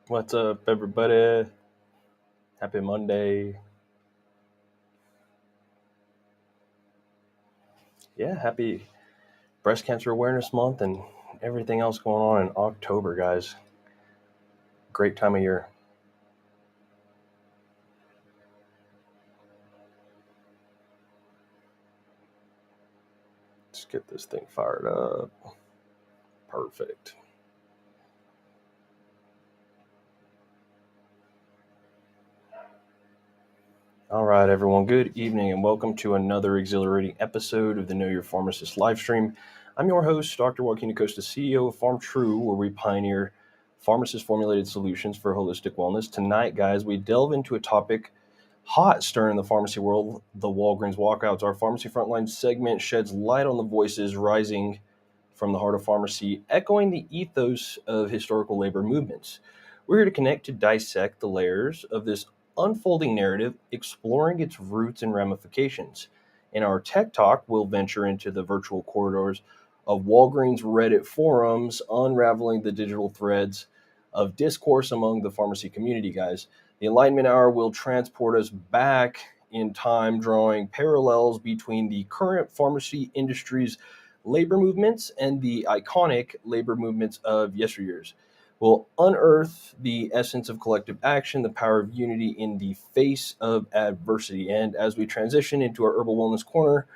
What's up, everybody? Happy Monday. Yeah, happy Breast Cancer Awareness Month and everything else going on in October, guys. Great time of year. Let's get this thing fired up. Perfect. All right, everyone. Good evening and welcome to another exhilarating episode of the Know Your Pharmacist live stream. I'm your host, Dr. Joaquin Acosta, CEO of Pharm, where we pioneer pharmacist formulated solutions for holistic wellness. Tonight, guys, we delve into a topic hot stirring in the pharmacy world, the Walgreens Walkouts. Our Pharmacy Frontline segment sheds light on the voices rising from the heart of pharmacy, echoing the ethos of historical labor movements. We're here to connect to dissect the layers of this unfolding narrative, exploring its roots and ramifications. In our Tech Talk, we'll venture into the virtual corridors of Walgreens Reddit forums, unraveling the digital threads of discourse among the pharmacy community, guys. The Enlightenment Hour will transport us back in time, drawing parallels between the current pharmacy industry's labor movements and the iconic labor movements of yesteryears. Will unearth the essence of collective action, the power of unity in the face of adversity. And as we transition into our Herbal Wellness Corner,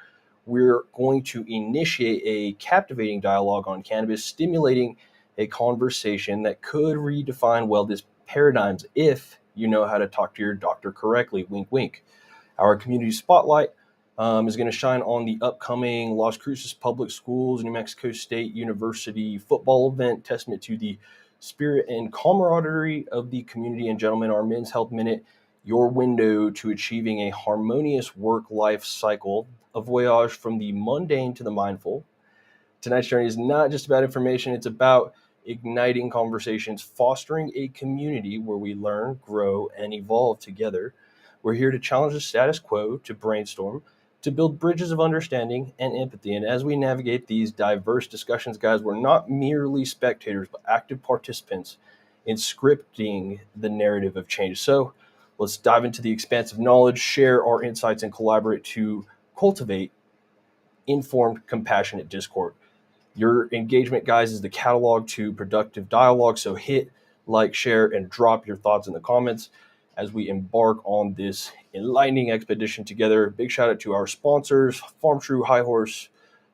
we're going to initiate a captivating dialogue on cannabis, stimulating a conversation that could redefine wellness paradigms if you know how to talk to your doctor correctly. Wink, wink. Our community spotlight is going to shine on the upcoming Las Cruces Public Schools, New Mexico State University football event, testament to the spirit and camaraderie of the community. And gentlemen, our Men's Health Minute, your window to achieving a harmonious work-life cycle, a voyage from the mundane to the mindful. Tonight's journey is not just about information, it's about igniting conversations, fostering a community where we learn, grow, and evolve together. We're here to challenge the status quo, to brainstorm, to build bridges of understanding and empathy. And as we navigate these diverse discussions, guys, we're not merely spectators, but active participants in scripting the narrative of change. So let's dive into the expansive knowledge, share our insights, and collaborate to cultivate informed, compassionate discourse. Your engagement, guys, is the catalog to productive dialogue. So hit like, share, and drop your thoughts in the comments as we embark on this enlightening expedition together. Big shout out to our sponsors, Pharm, High Horse,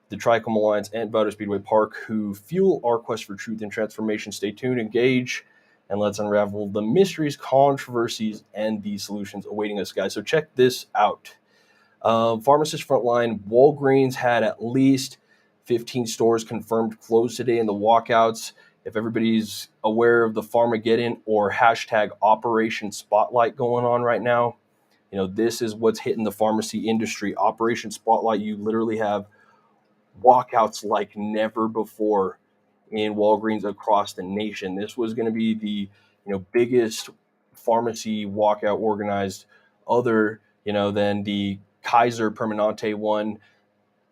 the Trichome Alliance, and Bowder Speedway Park, who fuel our quest for truth and transformation. Stay tuned, engage, and let's unravel the mysteries, controversies, and the solutions awaiting us, guys. So check this out. Pharmacist Frontline, Walgreens had at least 15 stores confirmed closed today in the walkouts. If everybody's aware of the Pharmageddon or hashtag Operation Spotlight going on right now, you know, this is what's hitting the pharmacy industry. Operation Spotlight, you literally have walkouts like never before in Walgreens across the nation. This was going to be the, biggest pharmacy walkout organized other, than the Kaiser Permanente one.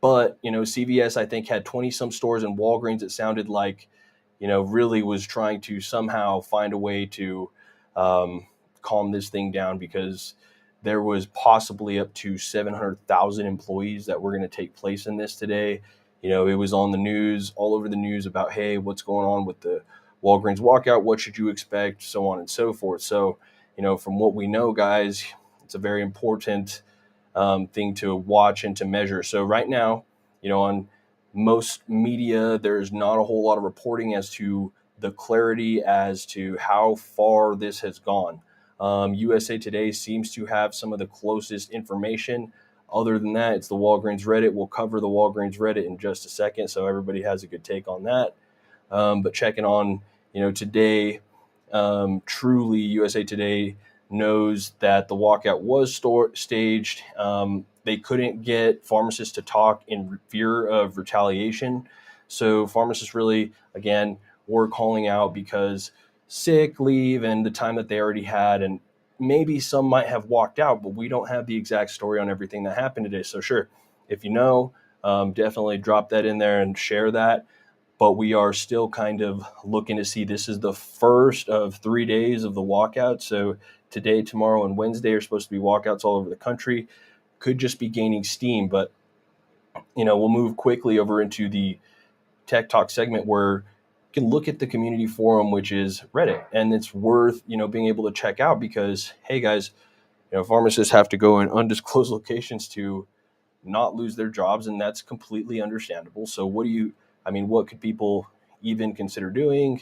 But, CVS, I think, had 20 some stores, and Walgreens, it sounded like, really was trying to somehow find a way to calm this thing down, because there was possibly up to 700,000 employees that were going to take place in this today. It was on the news, all over the news about, hey, what's going on with the Walgreens walkout? What should you expect? So on and so forth. So, from what we know, guys, it's a very important thing to watch and to measure. So right now, on most media, there's not a whole lot of reporting as to the clarity as to how far this has gone. USA Today seems to have some of the closest information. Other than that, it's the Walgreens Reddit. We'll cover the Walgreens Reddit in just a second, so everybody has a good take on that. But checking on, today, truly USA Today knows that the walkout was staged. They couldn't get pharmacists to talk in fear of retaliation. So pharmacists really, again, were calling out because sick leave and the time that they already had, and maybe some might have walked out, but we don't have the exact story on everything that happened today. So sure, if you know, definitely drop that in there and share that. but we are still kind of looking to see. This is the first of 3 days of the walkout. So today, tomorrow, and Wednesday are supposed to be walkouts all over the country. Could just be gaining steam, but we'll move quickly over into the Tech Talk segment where you can look at the community forum, which is Reddit, and it's worth being able to check out because, hey guys, pharmacists have to go in undisclosed locations to not lose their jobs, and that's completely understandable. So what could people even consider doing?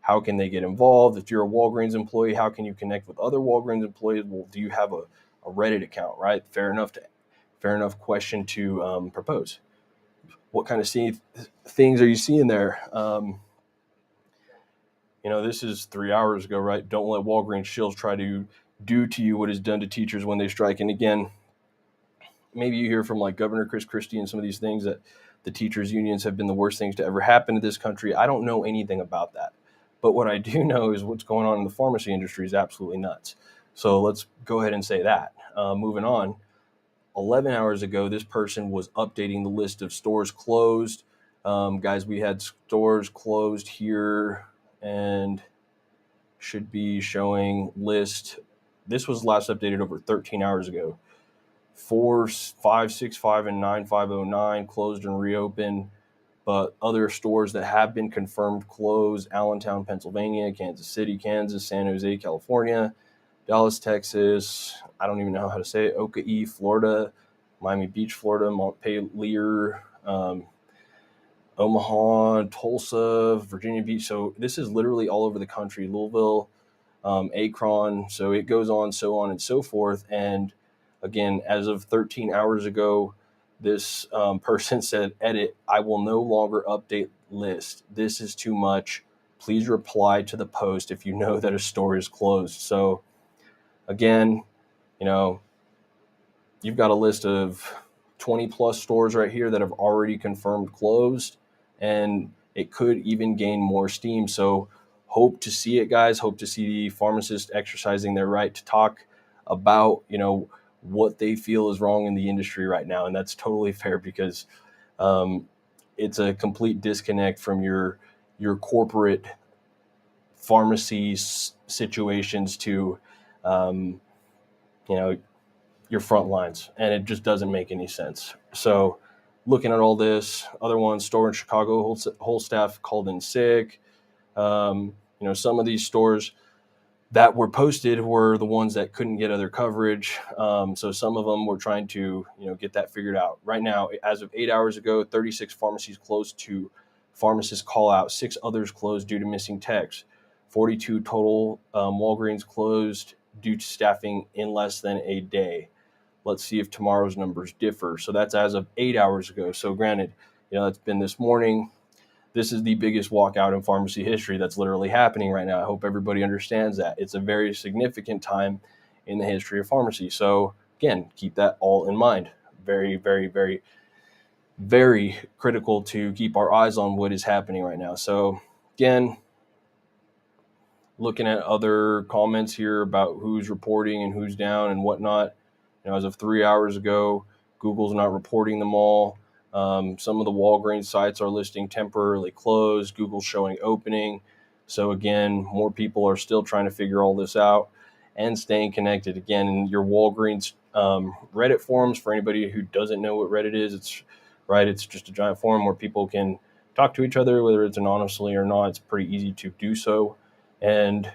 How can they get involved? If you're a Walgreens employee, how can you connect with other Walgreens employees? Well, do you have a Reddit account, right? Fair enough question to propose. What kind of things are you seeing there? This is 3 hours ago, right? Don't let Walgreens shills try to do to you what is done to teachers when they strike. And again, maybe you hear from like Governor Chris Christie and some of these things that the teachers unions have been the worst things to ever happen to this country. I don't know anything about that. But what I do know is what's going on in the pharmacy industry is absolutely nuts. So let's go ahead and say that. Moving on, 11 hours ago, this person was updating the list of stores closed. Guys, we had stores closed here and should be showing list. This was last updated over 13 hours ago. 4565 and 9509 closed and reopened, but other stores that have been confirmed closed: Allentown, Pennsylvania; Kansas City, Kansas; San Jose, California; Dallas, Texas; I don't even know how to say it; Ocoee, Florida; Miami Beach, Florida; Montpelier, Omaha, Tulsa, Virginia Beach. So this is literally all over the country. Louisville, Akron. So it goes on, so on and so forth. And again, as of 13 hours ago, this person said, edit, I will no longer update list. This is too much. Please reply to the post if you know that a store is closed. So again, you've got a list of 20 plus stores right here that have already confirmed closed, and it could even gain more steam. So hope to see it, guys. Hope to see the pharmacists exercising their right to talk about, what they feel is wrong in the industry right now. And that's totally fair because it's a complete disconnect from your corporate pharmacy situations to, your front lines, and it just doesn't make any sense. So looking at all this, other one, store in Chicago, whole staff called in sick. Some of these stores that were posted were the ones that couldn't get other coverage. So some of them were trying to, get that figured out. Right now, as of 8 hours ago, 36 pharmacies closed to pharmacist call out, 6 others closed due to missing techs, 42 total. Walgreens closed due to staffing in less than a day. Let's see if tomorrow's numbers differ. So that's as of 8 hours ago. So granted, that's been this morning. This is the biggest walkout in pharmacy history that's literally happening right now. I hope everybody understands that. It's a very significant time in the history of pharmacy. So again, keep that all in mind. Very, very, very, very critical to keep our eyes on what is happening right now. So again, looking at other comments here about who's reporting and who's down and whatnot. As of 3 hours ago, Google's not reporting them all. Some of the Walgreens sites are listing temporarily closed. Google's showing opening. So again, more people are still trying to figure all this out and staying connected. Again, in your Walgreens Reddit forums, for anybody who doesn't know what Reddit is, it's just a giant forum where people can talk to each other, whether it's anonymously or not. It's pretty easy to do so. And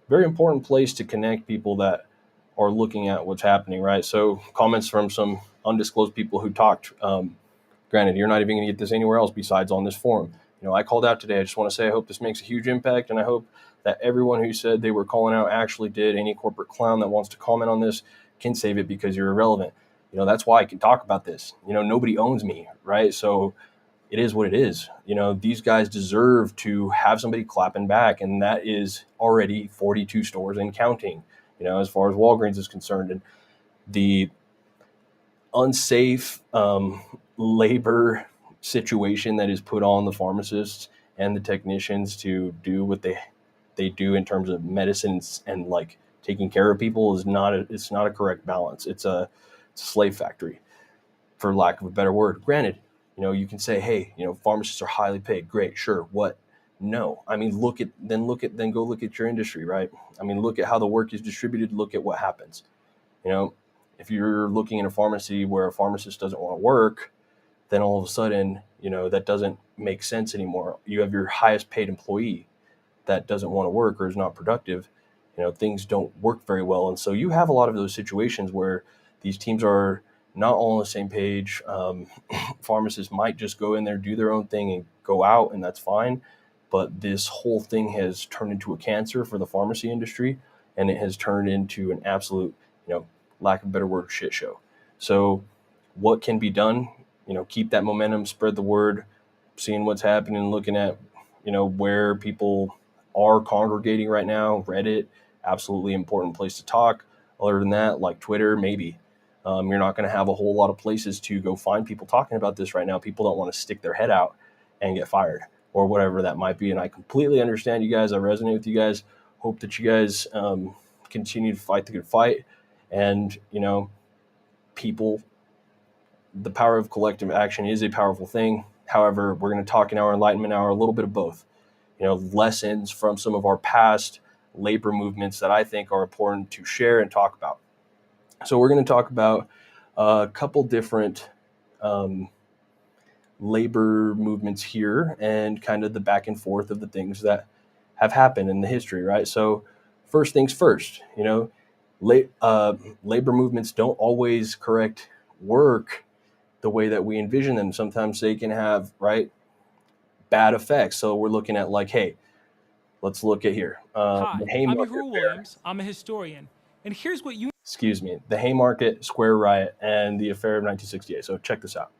very important place to connect people that are looking at what's happening, right? So comments from some undisclosed people who talked. Granted, you're not even going to get this anywhere else besides on this forum. I called out today. I just want to say I hope this makes a huge impact, and I hope that everyone who said they were calling out actually did. Any corporate clown that wants to comment on this can save it because you're irrelevant. That's why I can talk about this. Nobody owns me, right? So it is what it is. These guys deserve to have somebody clapping back, and that is already 42 stores and counting, as far as Walgreens is concerned. And the unsafe labor situation that is put on the pharmacists and the technicians to do what they do in terms of medicines and like taking care of people it's not a correct balance. It's a slave factory, for lack of a better word. Granted, You can say, hey, pharmacists are highly paid. Great, sure. What? No. I mean, then go look at your industry, right? I mean, look at how the work is distributed. Look at what happens. You know, if you're looking in a pharmacy where a pharmacist doesn't want to work, then all of a sudden, that doesn't make sense anymore. You have your highest paid employee that doesn't want to work or is not productive. Things don't work very well. And so you have a lot of those situations where these teams are not all on the same page. Pharmacists might just go in there, do their own thing and go out, and that's fine. But this whole thing has turned into a cancer for the pharmacy industry, and it has turned into an absolute, lack of a better word, shit show. So what can be done? Keep that momentum, spread the word, seeing what's happening, looking at, where people are congregating right now. Reddit, absolutely important place to talk. Other than that, like Twitter, maybe. You're not going to have a whole lot of places to go find people talking about this right now. People don't want to stick their head out and get fired or whatever that might be. And I completely understand you guys. I resonate with you guys. Hope that you guys continue to fight the good fight. And, people, the power of collective action is a powerful thing. However, we're going to talk in our Enlightenment Hour a little bit of both. Lessons from some of our past labor movements that I think are important to share and talk about. So we're going to talk about a couple different labor movements here and kind of the back and forth of the things that have happened in the history, right? So first things first, labor movements don't always correct work the way that we envision them. Sometimes they can have, right, bad effects. So we're looking at like, hey, let's look at here. Hi, The I'm Haymarket Uhuru Williams. I'm a historian. And here's what you the Haymarket Square riot and the affair of 1968. So check this out.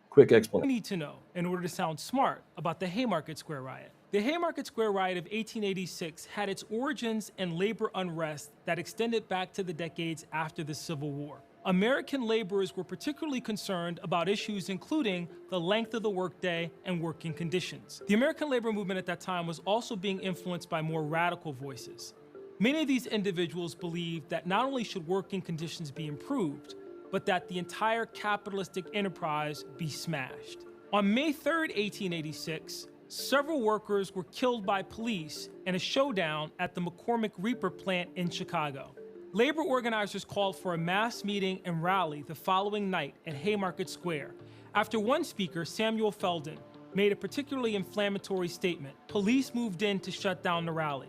Quick explanation. need to know in order to sound smart about the Haymarket Square riot. The Haymarket Square riot of 1886 had its origins in labor unrest that extended back to the decades after the Civil War. American laborers were particularly concerned about issues including the length of the workday and working conditions. The American labor movement at that time was also being influenced by more radical voices. Many of these individuals believed that not only should working conditions be improved, but that the entire capitalistic enterprise be smashed. On May 3, 1886, several workers were killed by police in a showdown at the McCormick Reaper plant in Chicago. Labor organizers called for a mass meeting and rally the following night at Haymarket Square. After one speaker, Samuel Felden, made a particularly inflammatory statement, police moved in to shut down the rally.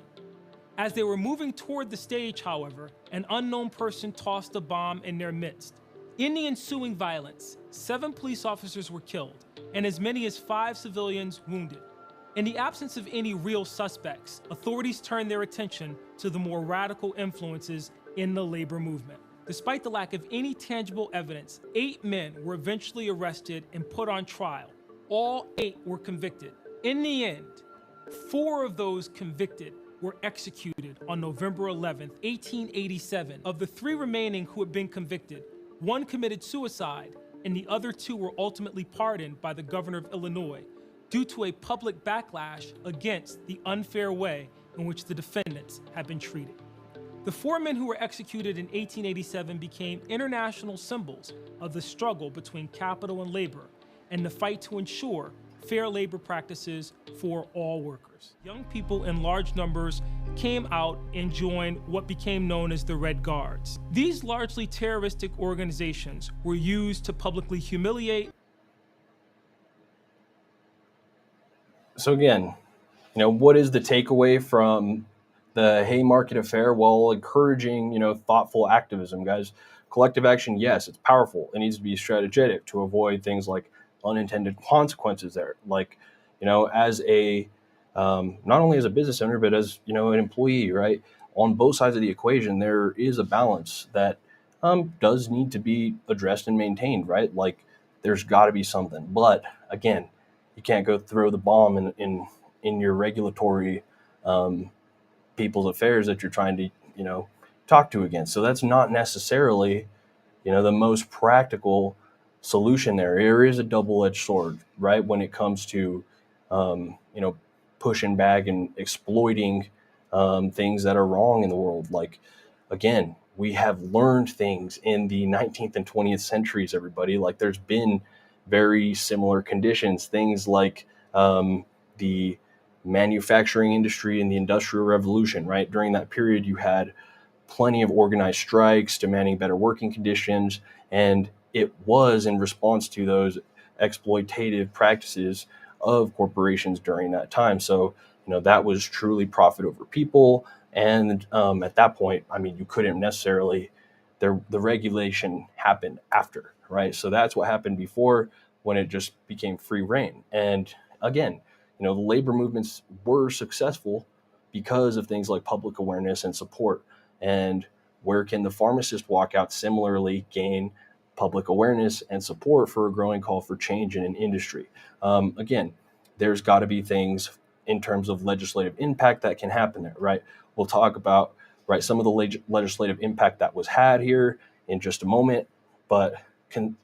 As they were moving toward the stage, however, an unknown person tossed a bomb in their midst. In the ensuing violence, 7 police officers were killed and as many as 5 civilians wounded. In the absence of any real suspects, authorities turned their attention to the more radical influences in the labor movement. Despite the lack of any tangible evidence, 8 men were eventually arrested and put on trial. All 8 were convicted. In the end, 4 of those convicted were executed on November 11, 1887. Of the 3 remaining who had been convicted, 1 committed suicide, and the other 2 were ultimately pardoned by the governor of Illinois due to a public backlash against the unfair way in which the defendants had been treated. The 4 men who were executed in 1887 became international symbols of the struggle between capital and labor and the fight to ensure fair labor practices for all workers. Young people in large numbers came out and joined what became known as the Red Guards. These largely terroristic organizations were used to publicly humiliate. So again, what is the takeaway from the Haymarket affair? Well, encouraging, thoughtful activism, guys. Collective action, yes, it's powerful. It needs to be strategic to avoid things like unintended consequences there. Like, as a, not only as a business owner, but as, an employee, right? On both sides of the equation, there is a balance that does need to be addressed and maintained, right? Like, there's got to be something. But again, you can't go throw the bomb in your regulatory people's affairs that you're trying to, talk to against. So that's not necessarily, the most practical solution there. There is a double-edged sword, right? When it comes to, pushing back and exploiting things that are wrong in the world. Like, again, we have learned things in the 19th and 20th centuries, everybody. Like, there's been very similar conditions, things like the manufacturing industry and the Industrial Revolution, right? During that period, you had plenty of organized strikes demanding better working conditions, and it was in response to those exploitative practices of corporations during that time. So, that was truly profit over people. And at that point, I mean, you couldn't necessarily, the regulation happened after, right? So that's what happened before, when it just became free reign. And again, the labor movements were successful because of things like public awareness and support. And where can the pharmacist walkout similarly gain public awareness and support for a growing call for change in an industry? Again, there's got to be things in terms of legislative impact that can happen there, right? We'll talk about, right, some of the legislative impact that was had here in just a moment, but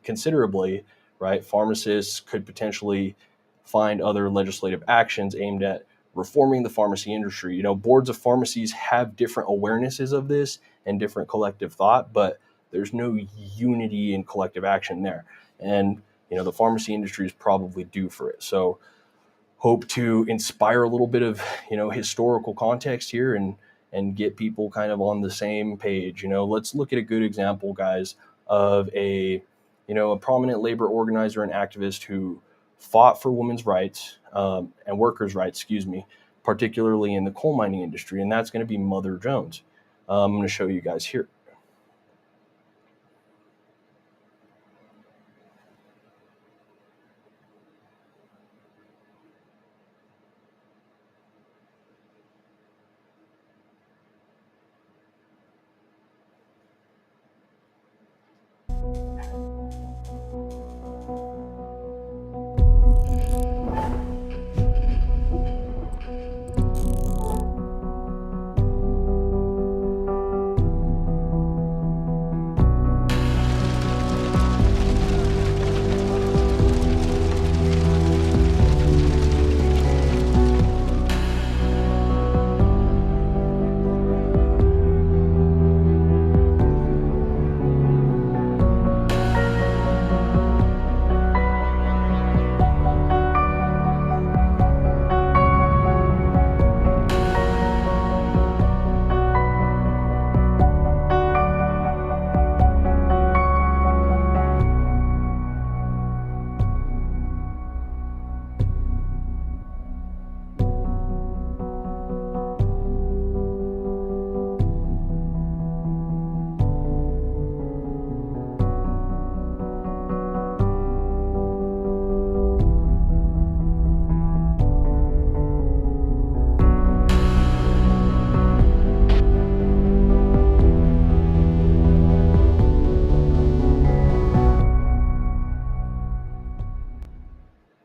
considerably, right, pharmacists could potentially find other legislative actions aimed at reforming the pharmacy industry. Boards of pharmacies have different awarenesses of this and different collective thought, but there's no unity in collective action there. And, the pharmacy industry is probably due for it. So hope to inspire a little bit of, historical context here and get people kind of on the same page. Let's look at a good example, guys, of a prominent labor organizer and activist who fought for women's rights and workers' rights, particularly in the coal mining industry, and that's going to be Mother Jones. I'm going to show you guys here.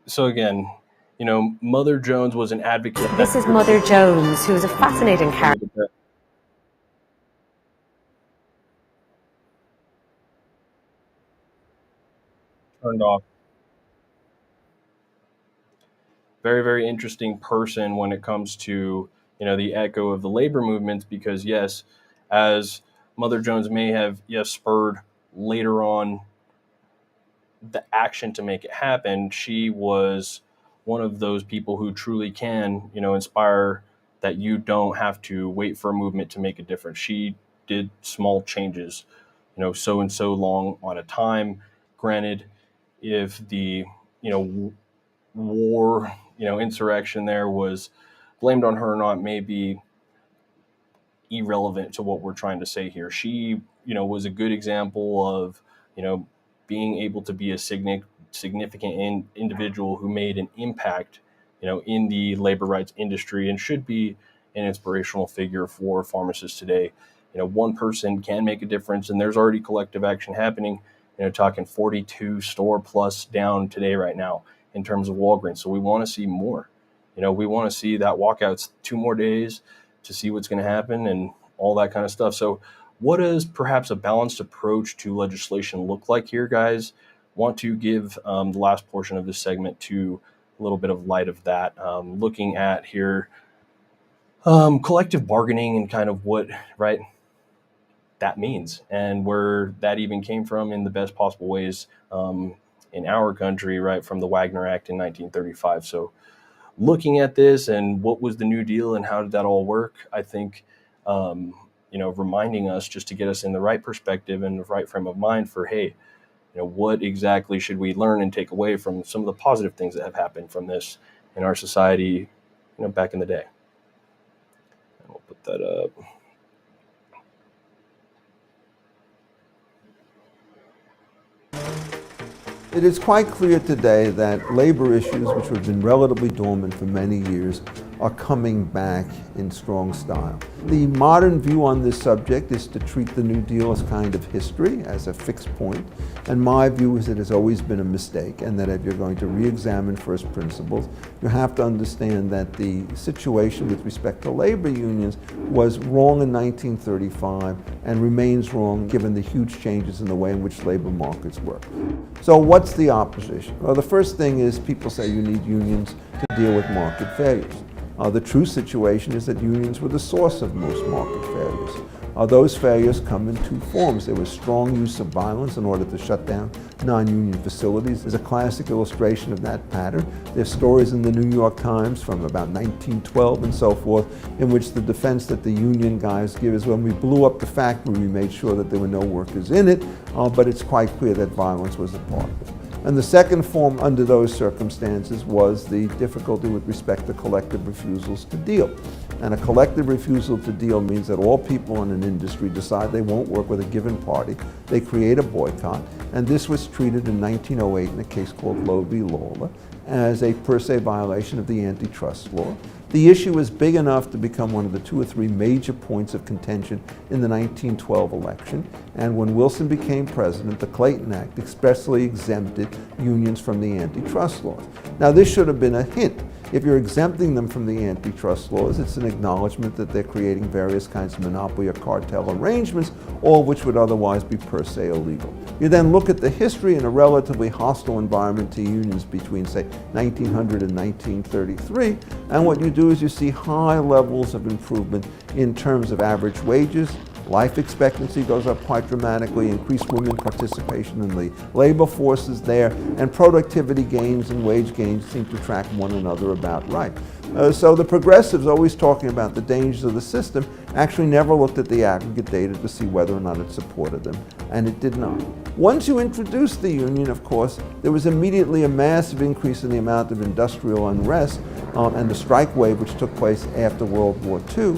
So again, Mother Jones was an advocate. This is Mother Jones, who is a fascinating character. Turned off. Very, very interesting person when it comes to, the echo of the labor movements, because yes, as Mother Jones may have, yes, spurred later on the action to make it happen, she was one of those people who truly can, inspire that you don't have to wait for a movement to make a difference. She did small changes, so and so long on a time. Granted, if the, war, insurrection there was blamed on her or not may be irrelevant to what we're trying to say here. She, was a good example of, being able to be a significant individual who made an impact, in the labor rights industry, and should be an inspirational figure for pharmacists today. One person can make a difference, and there's already collective action happening. Talking 42 store plus down today right now in terms of Walgreens. So we want to see more. We want to see that walkouts 2 more days to see what's going to happen and all that kind of stuff. So what does perhaps a balanced approach to legislation look like here, guys? Want to give the last portion of this segment to a little bit of light of that, looking at here collective bargaining and kind of what, right, that means and where that even came from in the best possible ways in our country, right, from the Wagner Act in 1935. So looking at this and what was the New Deal and how did that all work, I think, reminding us just to get us in the right perspective and the right frame of mind for, hey, what exactly should we learn and take away from some of the positive things that have happened from this in our society, back in the day. And we'll put that up. It is quite clear today that labor issues, which have been relatively dormant for many years, are coming back in strong style. The modern view on this subject is to treat the New Deal as kind of history, as a fixed point, and my view is it has always been a mistake, and that if you're going to re-examine first principles, you have to understand that the situation with respect to labor unions was wrong in 1935 and remains wrong given the huge changes in the way in which labor markets work. So what's the opposition? Well, the first thing is people say you need unions to deal with market failures. The true situation is that unions were the source of most market failures. Those failures come in two forms. There was strong use of violence in order to shut down non-union facilities. There's a classic illustration of that pattern. There's stories in the New York Times from about 1912 and so forth, in which the defense that the union guys give is, when we blew up the factory, we made sure that there were no workers in it, but it's quite clear that violence was a part of it. And the second form under those circumstances was the difficulty with respect to collective refusals to deal. And a collective refusal to deal means that all people in an industry decide they won't work with a given party. They create a boycott. And this was treated in 1908 in a case called Lowe v. Lawler as a per se violation of the antitrust law. The issue was big enough to become one of the 2 or 3 major points of contention in the 1912 election. And when Wilson became president, the Clayton Act expressly exempted unions from the antitrust laws. Now, this should have been a hint. If you're exempting them from the antitrust laws, it's an acknowledgement that they're creating various kinds of monopoly or cartel arrangements, all of which would otherwise be per se illegal. You then look at the history in a relatively hostile environment to unions between, say, 1900 and 1933, and what you do is you see high levels of improvement in terms of average wages. Life expectancy goes up quite dramatically, increased women participation in the labor forces there, and productivity gains and wage gains seem to track one another about right. So the progressives, always talking about the dangers of the system, actually never looked at the aggregate data to see whether or not it supported them, and it did not. Once you introduced the union, of course, there was immediately a massive increase in the amount of industrial unrest and the strike wave which took place after World War II.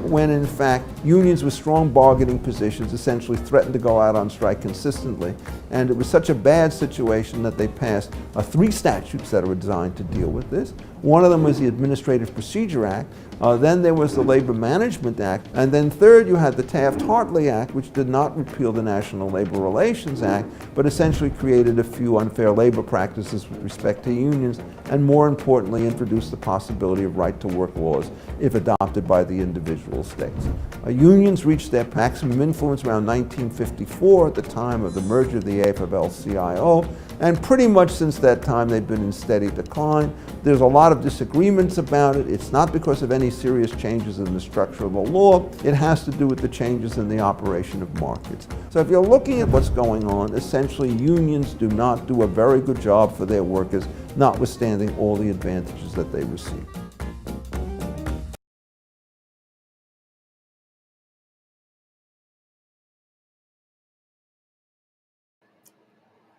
When in fact unions with strong bargaining positions essentially threatened to go out on strike consistently. And it was such a bad situation that they passed 3 statutes that were designed to deal with this. One of them was the Administrative Procedure Act, then there was the Labor Management Act, and then third you had the Taft-Hartley Act, which did not repeal the National Labor Relations Act, but essentially created a few unfair labor practices with respect to unions, and more importantly introduced the possibility of right-to-work laws if adopted by the individual states. Unions reached their maximum influence around 1954 at the time of the merger of the AFL-CIO, and pretty much since that time they've been in steady decline. There's a lot of disagreements about it. It's not because of any serious changes in the structure of the law. It has to do with the changes in the operation of markets. So if you're looking at what's going on, essentially unions do not do a very good job for their workers, notwithstanding all the advantages that they receive.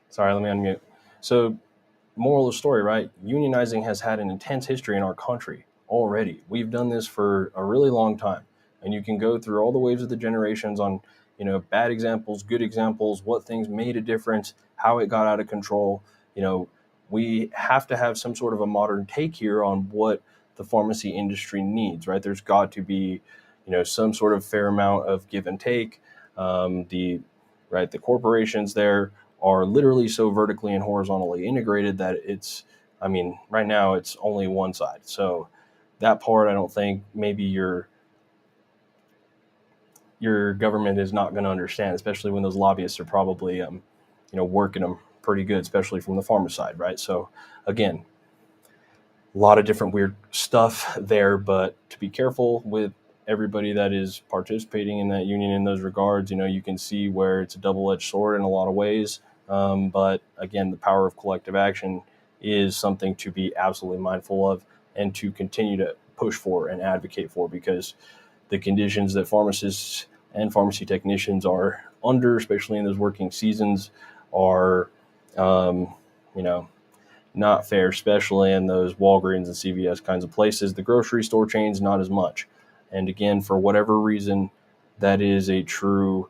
Sorry, let me unmute. So, moral of the story, right? Unionizing has had an intense history in our country already. We've done this for a really long time. And you can go through all the waves of the generations on, bad examples, good examples, what things made a difference, how it got out of control. We have to have some sort of a modern take here on what the pharmacy industry needs, right? There's got to be, some sort of fair amount of give and take. The corporations there are literally so vertically and horizontally integrated that right now it's only one side. So that part, I don't think maybe your government is not going to understand, especially when those lobbyists are probably, working them pretty good, especially from the pharma side, right? So again, a lot of different weird stuff there, but to be careful with everybody that is participating in that union in those regards. You can see where it's a double-edged sword in a lot of ways. But again, the power of collective action is something to be absolutely mindful of and to continue to push for and advocate for, because the conditions that pharmacists and pharmacy technicians are under, especially in those working seasons, are, you know, not fair, especially in those Walgreens and CVS kinds of places. The grocery store chains, not as much. And again, for whatever reason, that is a true,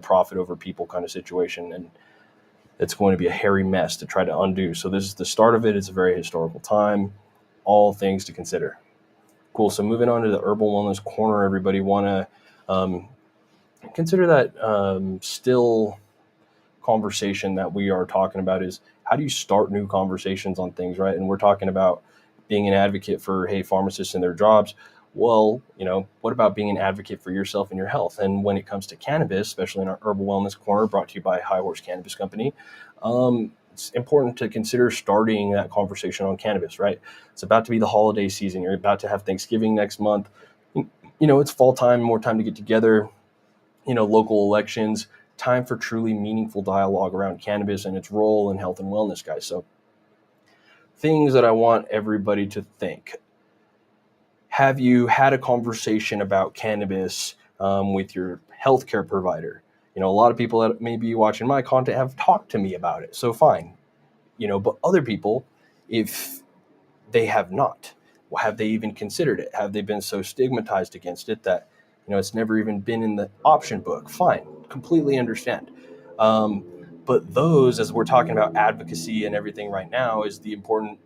profit over people kind of situation. And it's going to be a hairy mess to try to undo. So this is the start of it. It's a very historical time. All things to consider. Cool. So moving on to the herbal wellness corner, everybody want to consider that still conversation that we are talking about is how do you start new conversations on things, right? And we're talking about being an advocate for, hey, pharmacists and their jobs. Well, what about being an advocate for yourself and your health? And when it comes to cannabis, especially in our herbal wellness corner brought to you by High Horse Cannabis Company, it's important to consider starting that conversation on cannabis, right? It's about to be the holiday season. You're about to have Thanksgiving next month. It's fall time, more time to get together, local elections, time for truly meaningful dialogue around cannabis and its role in health and wellness, guys. So things that I want everybody to think. Have you had a conversation about cannabis with your healthcare provider? A lot of people that may be watching my content have talked to me about it. So fine. But other people, if they have not, have they even considered it? Have they been so stigmatized against it that, it's never even been in the option book? Fine. Completely understand. But those, as we're talking about advocacy and everything right now, is the important,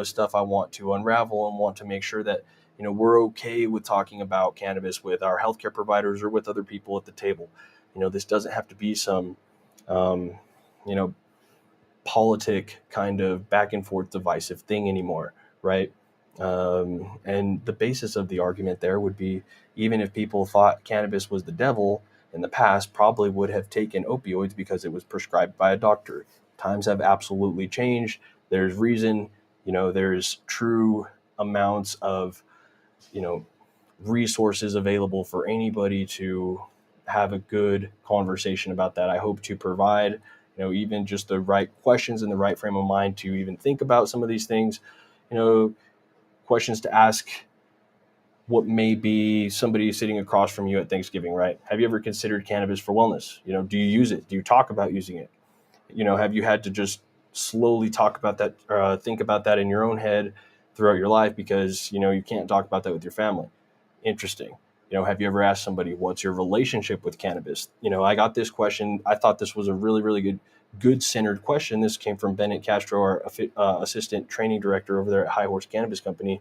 stuff I want to unravel and want to make sure that, we're okay with talking about cannabis with our healthcare providers or with other people at the table. This doesn't have to be some, politic kind of back and forth divisive thing anymore, right? And the basis of the argument there would be, even if people thought cannabis was the devil in the past, probably would have taken opioids because it was prescribed by a doctor. Times have absolutely changed. There's reason, there's true amounts of, resources available for anybody to have a good conversation about that. I hope to provide, even just the right questions and the right frame of mind to even think about some of these things, questions to ask. What may be somebody sitting across from you at Thanksgiving, right? Have you ever considered cannabis for wellness? Do you use it? Do you talk about using it? Have you had to just slowly talk about that, think about that in your own head throughout your life because, you can't talk about that with your family? Interesting. Have you ever asked somebody, what's your relationship with cannabis? I got this question. I thought this was a really, really good centered question. This came from Bennett Castro, our assistant training director over there at High Horse Cannabis Company.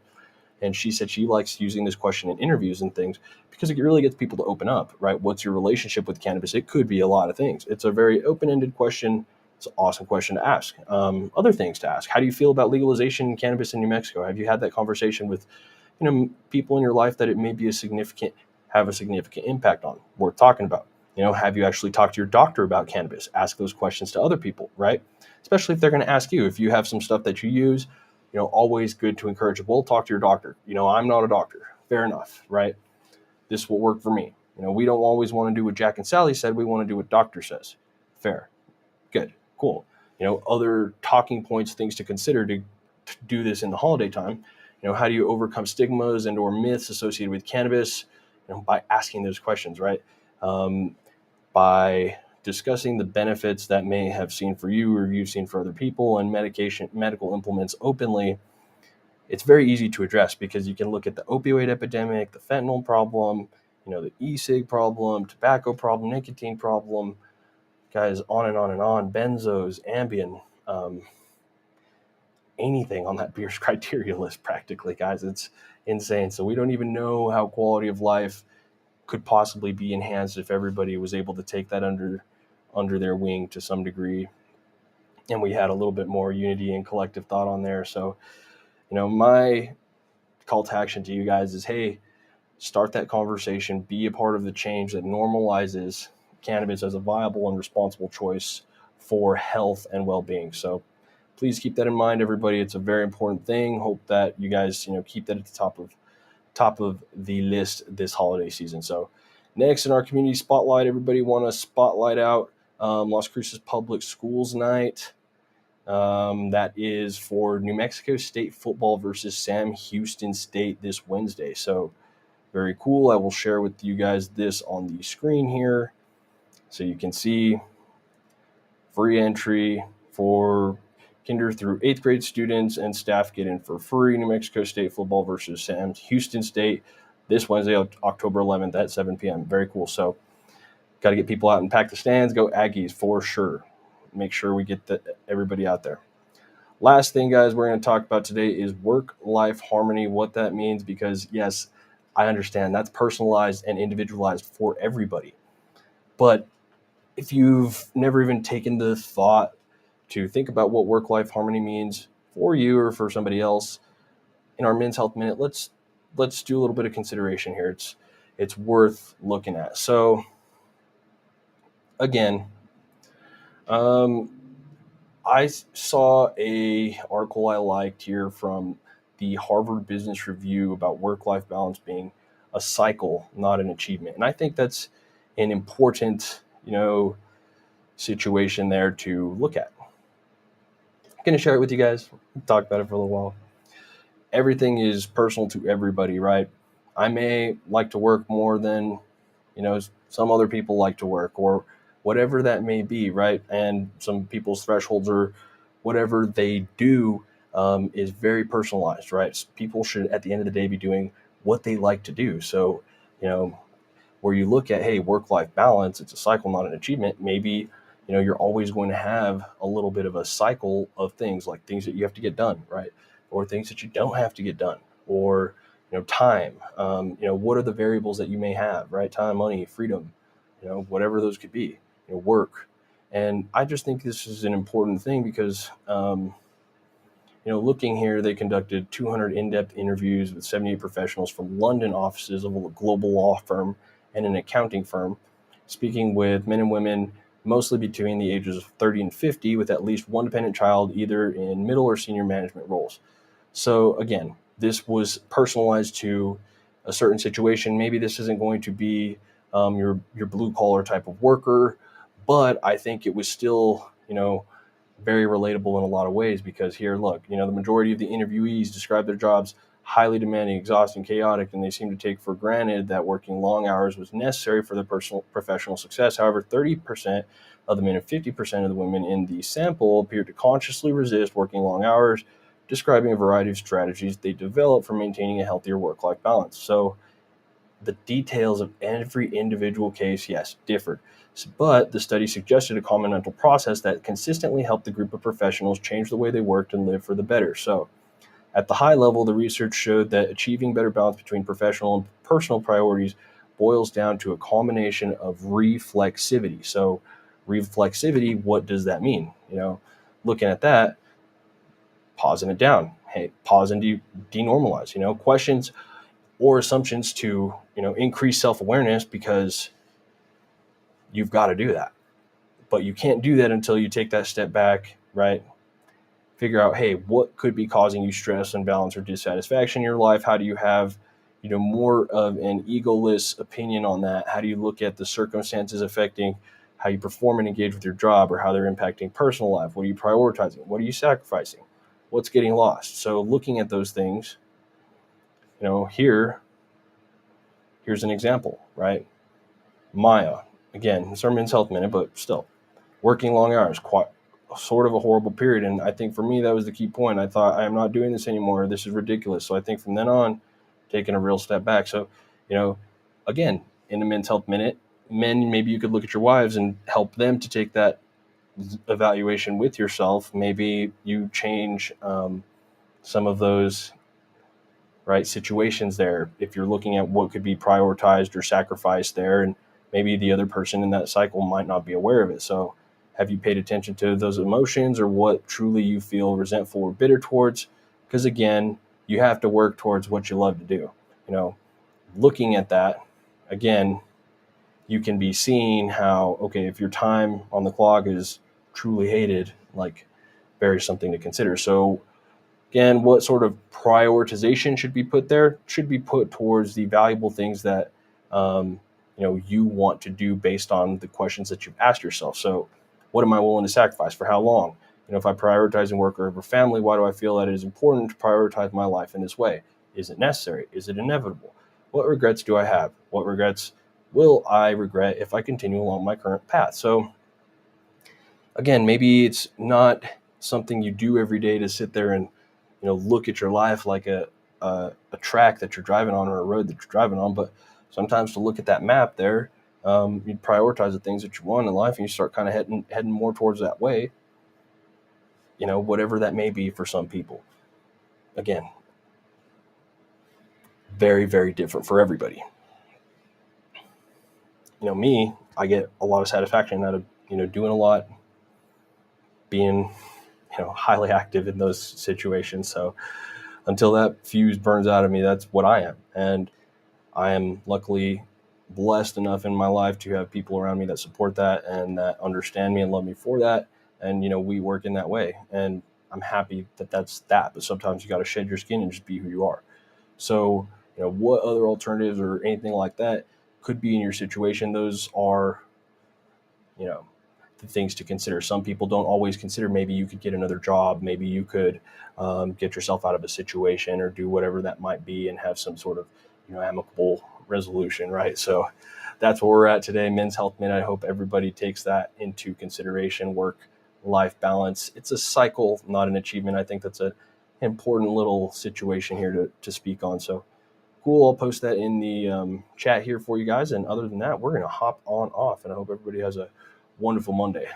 And she said she likes using this question in interviews and things because it really gets people to open up, right? What's your relationship with cannabis? It could be a lot of things. It's a very open-ended question. It's an awesome question to ask. Other things to ask. How do you feel about legalization in cannabis in New Mexico? Have you had that conversation with, people in your life that it may be have a significant impact on? Worth talking about. Have you actually talked to your doctor about cannabis? Ask those questions to other people, right? Especially if they're going to ask you. If you have some stuff that you use, always good to encourage. Well, talk to your doctor. I'm not a doctor. Fair enough, right? This will work for me. We don't always want to do what Jack and Sally said. We want to do what doctor says. Fair. Good. Cool. Other talking points, things to consider to do this in the holiday time. How do you overcome stigmas and or myths associated with cannabis? By asking those questions, right? By discussing the benefits that may have seen for you or you've seen for other people and medical implements openly. It's very easy to address because you can look at the opioid epidemic, the fentanyl problem, the e-cig problem, tobacco problem, nicotine problem, guys, on and on and on, benzos, Ambien, anything on that Beers criteria list practically, guys. It's insane. So we don't even know how quality of life could possibly be enhanced if everybody was able to take that under their wing to some degree, and we had a little bit more unity and collective thought on there. So, my call to action to you guys is, hey, start that conversation, be a part of the change that normalizes cannabis as a viable and responsible choice for health and well-being. So please keep that in mind, everybody. It's a very important thing. Hope that you guys, keep that at the top of the list this holiday season. So next in our community spotlight, everybody want to spotlight out Las Cruces Public Schools night. That is for New Mexico State football versus Sam Houston State this Wednesday. So very cool. I will share with you guys this on the screen here so you can see. Free entry for kinder through 8th grade students and staff get in for free. New Mexico State football versus Sam Houston State this Wednesday, October 11th at 7 p.m. Very cool. So got to get people out and pack the stands. Go Aggies for sure. Make sure we get everybody out there. Last thing, guys, we're going to talk about today is work-life harmony, what that means, because, yes, I understand that's personalized and individualized for everybody. But if you've never even taken the thought to think about what work-life harmony means for you or for somebody else, in our Men's Health Minute, let's do a little bit of consideration here. It's worth looking at. So, again, I saw a article I liked here from the Harvard Business Review about work-life balance being a cycle, not an achievement. And I think that's an important, situation there to look at. I'm going to share it with you guys. Talk about it for a little while. Everything is personal to everybody, right? I may like to work more than, some other people like to work, or whatever that may be, right? And some people's thresholds or whatever they do is very personalized, right? People should, at the end of the day, be doing what they like to do. So, where you look at, hey, work-life balance, it's a cycle, not an achievement. Maybe, you're always going to have a little bit of a cycle of things, like things that you have to get done, right? Or things that you don't have to get done, or, time. What are the variables that you may have, right? Time, money, freedom, whatever those could be, work. And I just think this is an important thing because, looking here, they conducted 200 in-depth interviews with 78 professionals from London offices of a global law firm and an accounting firm, speaking with men and women mostly between the ages of 30 and 50 with at least one dependent child, either in middle or senior management roles. So again, this was personalized to a certain situation. Maybe this isn't going to be your blue collar type of worker, but I think it was still, very relatable in a lot of ways, because here, look, the majority of the interviewees describe their jobs highly demanding, exhausting, chaotic, and they seem to take for granted that working long hours was necessary for their personal professional success. However, 30% of the men and 50% of the women in the sample appeared to consciously resist working long hours, describing a variety of strategies they developed for maintaining a healthier work-life balance. So the details of every individual case, yes, differed. But the study suggested a common mental process that consistently helped the group of professionals change the way they worked and live for the better. So at the high level, the research showed that achieving better balance between professional and personal priorities boils down to a combination of reflexivity. So reflexivity, what does that mean? Looking at that, pausing it down. Hey, pause and denormalize, questions or assumptions to, increase self-awareness, because you've got to do that. But you can't do that until you take that step back, right? Figure out, hey, what could be causing you stress, imbalance, or dissatisfaction in your life? How do you have, more of an egoless opinion on that? How do you look at the circumstances affecting how you perform and engage with your job, or how they're impacting personal life? What are you prioritizing? What are you sacrificing? What's getting lost? So looking at those things, here's an example, right? Maya, again, it's our Men's Health Minute, but still, working long hours, quite sort of a horrible period. And I think for me, that was the key point. I thought, I am not doing this anymore. This is ridiculous. So I think from then on, taking a real step back. So, again, in the Men's Health Minute, men, maybe you could look at your wives and help them to take that evaluation with yourself. Maybe you change some of those situations there, if you're looking at what could be prioritized or sacrificed there, and maybe the other person in that cycle might not be aware of it. So have you paid attention to those emotions, or what truly you feel resentful or bitter towards? Because again, you have to work towards what you love to do. Looking at that, again, you can be seeing how, okay, if your time on the clock is truly hated, there's something to consider. So again, what sort of prioritization should be put there? Should be put towards the valuable things that, you want to do based on the questions that you've asked yourself. So what am I willing to sacrifice? For how long? If I prioritize work over family, why do I feel that it is important to prioritize my life in this way? Is it necessary? Is it inevitable? What regrets do I have? What regrets will I regret if I continue along my current path? So again, maybe it's not something you do every day to sit there and look at your life like a track that you're driving on or a road that you're driving on, but sometimes to look at that map there, you prioritize the things that you want in life, and you start kind of heading more towards that way, whatever that may be for some people. Again, very, very different for everybody. Me, I get a lot of satisfaction out of, doing a lot, being, highly active in those situations. So until that fuse burns out of me, that's what I am. And I am luckily blessed enough in my life to have people around me that support that and that understand me and love me for that. And, we work in that way. And I'm happy that that's that. But sometimes you got to shed your skin and just be who you are. So, what other alternatives or anything like that could be in your situation? Those are, the things to consider. Some people don't always consider maybe you could get another job. Maybe you could get yourself out of a situation or do whatever that might be and have some sort of, amicable resolution, right? So that's where we're at today, Men's Health Minute. I hope everybody takes that into consideration. Work-life balance. It's a cycle, not an achievement. I think that's an important little situation here to speak on. So cool. I'll post that in the chat here for you guys. And other than that, we're going to hop on off. And I hope everybody has a wonderful Monday.